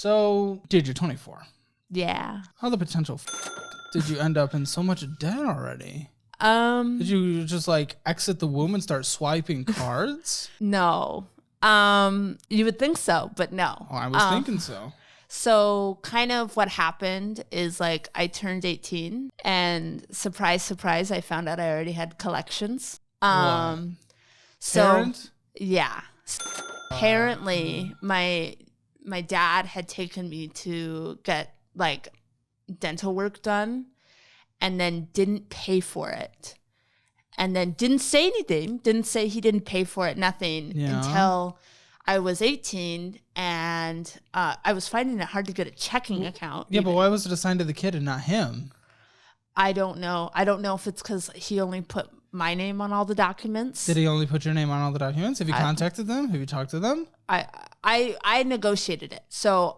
So, dude, you're 24. Yeah. How the potential did you end up in so much debt already? Did you just like exit the womb and start swiping cards? No. You would think so, but no. Oh, I was thinking so. So kind of what happened is like I turned 18 and surprise, surprise, I found out I already had collections. So Parent? yeah. Apparently my dad had taken me to get like dental work done and then didn't pay for it. And then didn't say anything, didn't say he didn't pay for it, nothing until I was 18 and I was finding it hard to get a checking account. Yeah, but why was it assigned to the kid and not him? I don't know. I don't know if it's because he only put my name on all the documents. Did he only put your name on all the documents? Have you contacted them? Have you talked to them? I negotiated it. So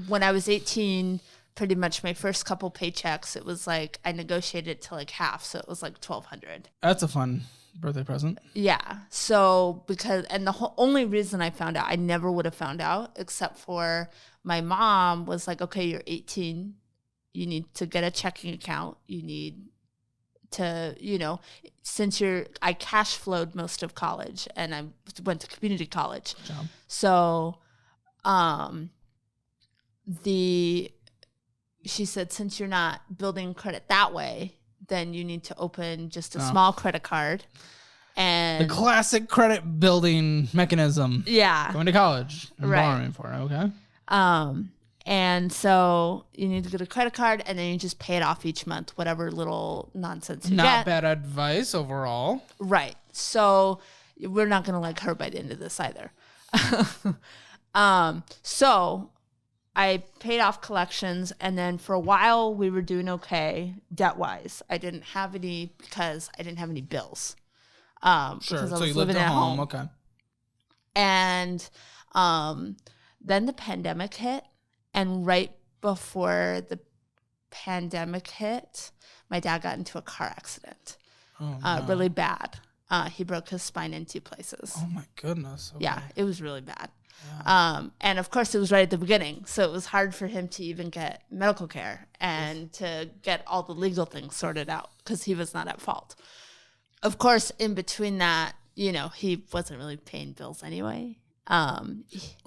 when I was 18, pretty much my first couple paychecks, it was like I negotiated it to like half. So it was like $1,200. That's a fun birthday present. Yeah. So and the only reason I found out, I never would have found out except for my mom was like, okay, you're 18. You need to get a checking account. You need to, since I cash flowed most of college and I went to community college. Good job. So, she said, since you're not building credit that way, then you need to open just a small credit card. And the classic credit building mechanism. Yeah. Going to college and borrowing for it. Okay. And so you need to get a credit card and then you just pay it off each month, whatever little nonsense you get. Not bad advice overall. Right. So we're not going to like her by the end of this either. So I paid off collections and then for a while we were doing okay debt-wise. I didn't have any because I didn't have any bills. Sure. Because I so was you living lived at at home. Okay. And then the pandemic hit. And right before the pandemic hit, my dad got into a car accident. Oh, no. Really bad. He broke his spine in 2 places. Oh, my goodness. Okay. Yeah, it was really bad. Yeah. And, of course, it was right at the beginning. So it was hard for him to even get medical care and to get all the legal things sorted out because he was not at fault. Of course, in between that, he wasn't really paying bills anyway. Are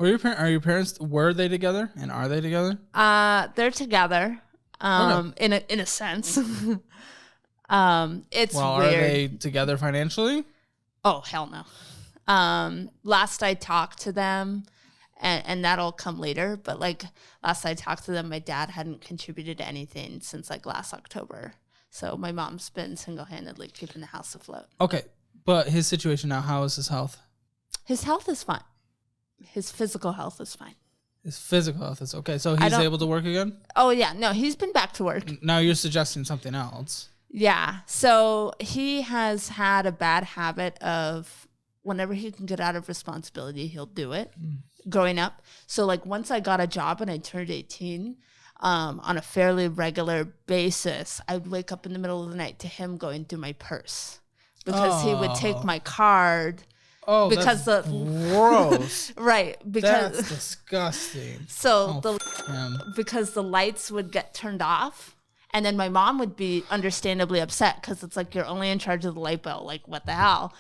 your parents, were they together and are they together? They're together. In a sense. It's weird. Are they together financially? Oh, hell no. Last I talked to them, and that'll come later, but like last I talked to them, my dad hadn't contributed to anything since like last October. So my mom's been single-handedly keeping the house afloat. Okay. But his situation now, how is his health? His health is fine. His physical health is fine. His physical health is okay. So he's able to work again? Oh, yeah. No, he's been back to work. Now you're suggesting something else. Yeah. So he has had a bad habit of whenever he can get out of responsibility, he'll do it growing up. So like once I got a job and I turned 18, on a fairly regular basis, I would wake up in the middle of the night to him going through my purse because he would take my card. Oh, because that's gross. Right. Because that's disgusting. So because the lights would get turned off and then my mom would be understandably upset because it's like you're only in charge of the light bill. Like, what the hell?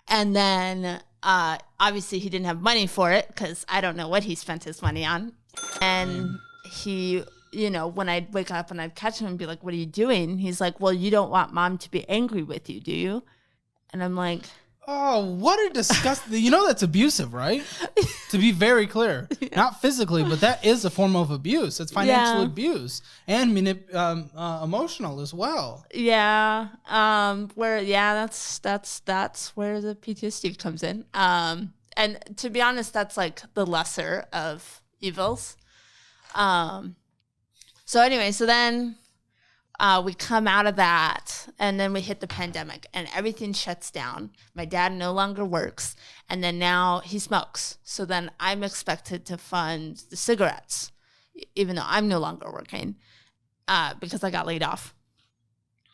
And then obviously he didn't have money for it because I don't know what he spent his money on. And he, when I'd wake up and I'd catch him and be like, what are you doing? He's like, well, you don't want mom to be angry with you, do you? And I'm like... Oh, what a disgusting... that's abusive, right? To be very clear. Yeah. Not physically, but that is a form of abuse. It's financial abuse and emotional as well. Yeah. That's where the PTSD comes in. And to be honest, that's like the lesser of evils. So then... we come out of that and then we hit the pandemic and everything shuts down. My dad no longer works and then now he smokes. So then I'm expected to fund the cigarettes, even though I'm no longer working because I got laid off.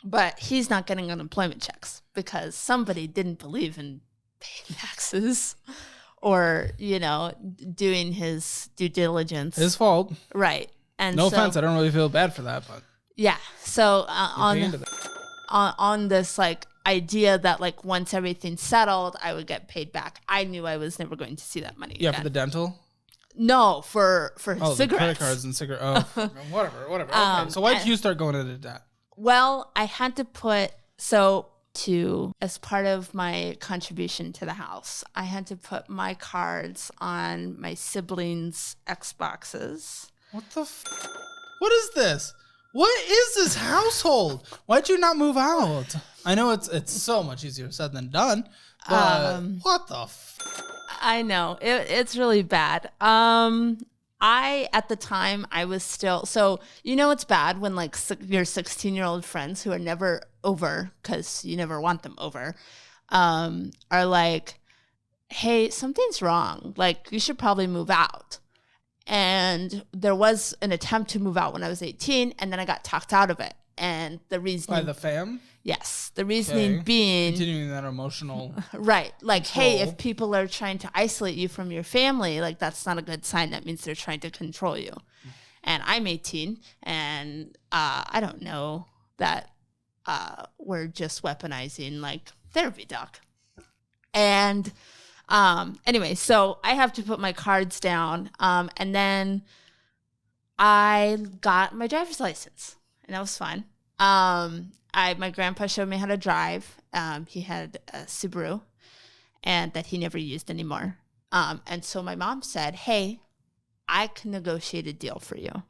But he's not getting unemployment checks because somebody didn't believe in paying taxes or, doing his due diligence. His fault. Right. And no offense. I don't really feel bad for that, but. Yeah. So on this like idea that like once everything's settled, I would get paid back. I knew I was never going to see that money. Yeah, again. for the dental? No, for cigarettes. The credit cards and cigarettes. Oh, whatever. Okay. So why did you start going into debt? Well, I had to put, as part of my contribution to the house, I had to put my cards on my siblings' Xboxes. What the what is this? What is this household? Why'd you not move out? I know it's so much easier said than done, but what the I know. It's really bad. At the time, I was still, it's bad when like your 16-year-old friends who are never over, because you never want them over, are like, hey, something's wrong. Like, you should probably move out. And there was an attempt to move out when I was 18, and then I got talked out of it. And the reason... By the fam? Yes. The reasoning being... Continuing that emotional... Right. Like, control. Hey, if people are trying to isolate you from your family, like, that's not a good sign. That means they're trying to control you. And I'm 18, and I don't know that we're just weaponizing, like, therapy doc. And... anyway, so I have to put my cards down. And then I got my driver's license, and that was fun. My grandpa showed me how to drive. He had a Subaru, and that he never used anymore. And so my mom said, hey, I can negotiate a deal for you.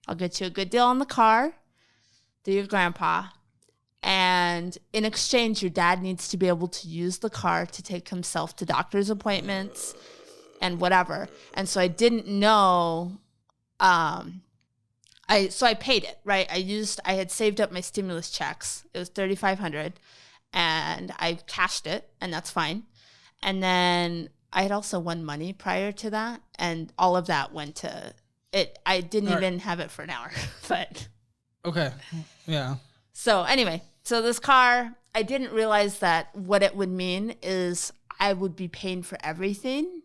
I'll get you a good deal on the car through your grandpa. And in exchange, your dad needs to be able to use the car to take himself to doctor's appointments and whatever. And so I didn't know. So I paid it, right? I had saved up my stimulus checks. It was $3,500, and I cashed it, and that's fine. And then I had also won money prior to that, and all of that went to it. I didn't even have it for an hour, but okay, yeah. So anyway. So this car, I didn't realize that what it would mean is I would be paying for everything.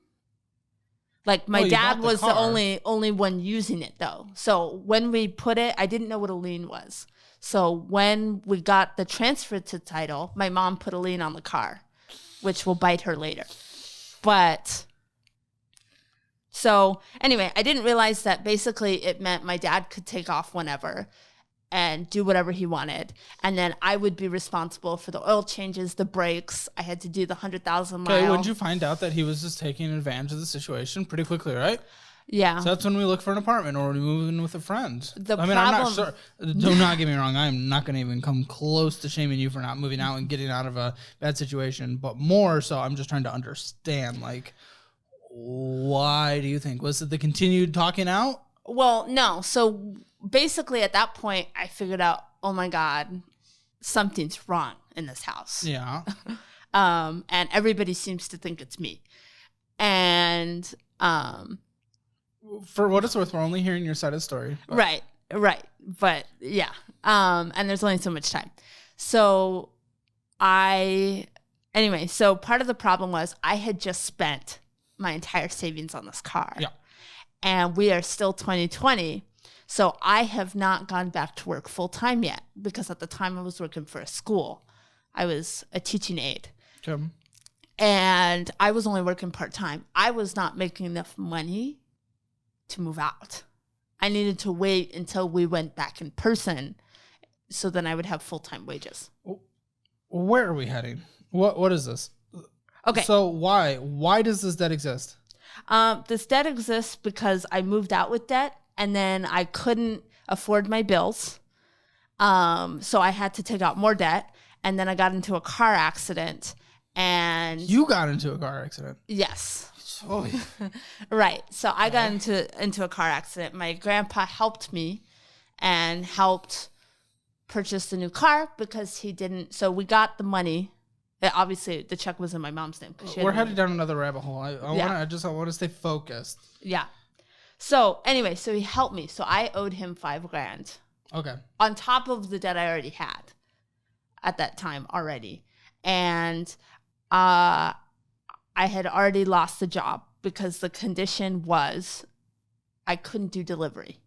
Like my dad was the only one using it though. So when we put it, I didn't know what a lien was. So when we got the transfer to title, my mom put a lien on the car, which will bite her later. But so anyway, I didn't realize that basically it meant my dad could take off whenever and do whatever he wanted. And then I would be responsible for the oil changes, the brakes. I had to do the 100,000 mile. Okay, would you find out that he was just taking advantage of the situation pretty quickly, right? Yeah. So that's when we look for an apartment or we move in with a friend. I'm not sure. Do not get me wrong. I'm not going to even come close to shaming you for not moving out and getting out of a bad situation. But more so, I'm just trying to understand, like, why do you think? Was it the continued talking out? Well, no. So basically at that point, I figured out, oh my God, something's wrong in this house. Yeah. And everybody seems to think it's me. And for what it's worth, we're only hearing your side of the story. But. Right. But yeah. And there's only so much time. So so part of the problem was I had just spent my entire savings on this car. Yeah. And we are still 2020. So I have not gone back to work full time yet, because at the time I was working for a school. I was a teaching aide. Okay. And I was only working part time. I was not making enough money to move out. I needed to wait until we went back in person, so then I would have full time wages. Where are we heading? What is this? Okay. So why does this debt exist? This debt exists because I moved out with debt, and then I couldn't afford my bills. So I had to take out more debt, and then I got into a car accident. And you got into a car accident? Yes. Oh. Right. So I got into a car accident. My grandpa helped me and helped purchase the new car because he didn't. So we got the money. Obviously, the check was in my mom's name. We're headed down another rabbit hole. I want to stay focused. Yeah. So anyway, so he helped me. So I owed him $5,000. Okay. On top of the debt I already had at that time already. And I I had already lost the job because the condition was I couldn't do delivery.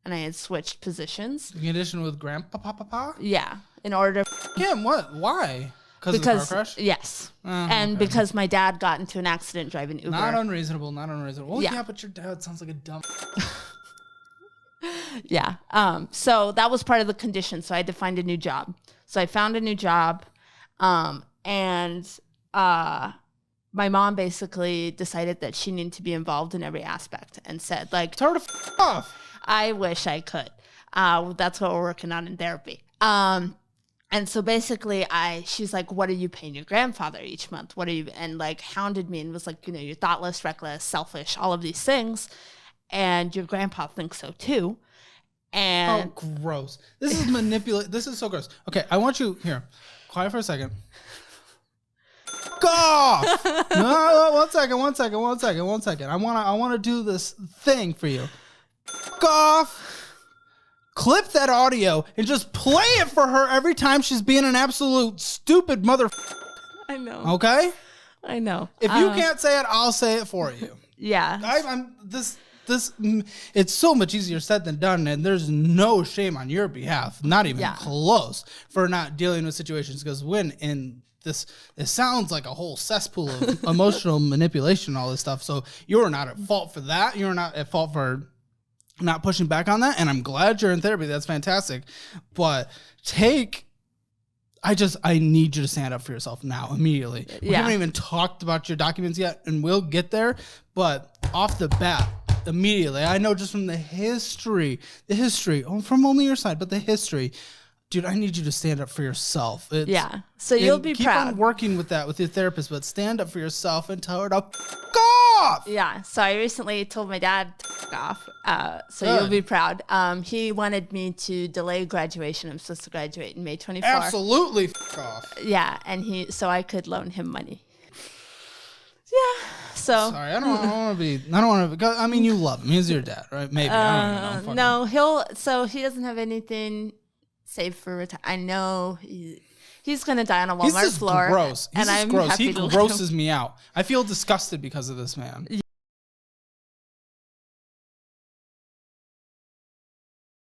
And I had switched positions. The condition with grandpa? Yeah. In order to... Him? What? Why? Because of the car crash? Yes. And because my dad got into an accident driving Uber. Not unreasonable. Well, yeah, but your dad sounds like a dumb... Yeah. So that was part of the condition. So I had to find a new job. So I found a new job. And my mom basically decided that she needed to be involved in every aspect and said, like... Tell her to off. I wish I could. That's what we're working on in therapy. And so basically she's like, what are you paying your grandfather each month? And like hounded me and was like, you're thoughtless, reckless, selfish, all of these things. And your grandpa thinks so too. And oh, gross. This is manipulate. This is so gross. Okay. I want you here. Quiet for a second. Go off. No, one second. I want to do this thing for you. Go off. Clip that audio and just play it for her every time she's being an absolute stupid mother. I know. Okay? I know. If you can't say it, I'll say it for you. Yeah. It's so much easier said than done, and there's no shame on your behalf, not even close, for not dealing with situations. Because when in this, it sounds like a whole cesspool of emotional manipulation and all this stuff. So you're not at fault for that. You're not at fault for not pushing back on that, and I'm glad you're in therapy. That's fantastic. But I need you to stand up for yourself now, immediately. We haven't even talked about your documents yet, and we'll get there. But off the bat, immediately, I know just from the history, from only your side, but the history, dude, I need you to stand up for yourself. So you'll be proud. Keep on working with that with your therapist, but stand up for yourself and tell her to f*** off. Yeah. So I recently told my dad to f*** off. So you'll be proud. He wanted me to delay graduation. I'm supposed to graduate in May 24. Absolutely f*** off. Yeah. And so I could loan him money. Yeah. So sorry, I don't want to. I mean, you love him. He's your dad, right? Maybe. I don't even know. No, he doesn't have anything saved for retirement. I know he's gonna die on a Walmart floor. Gross. And I'm gross. happy He to grosses me out. I feel disgusted because of this man.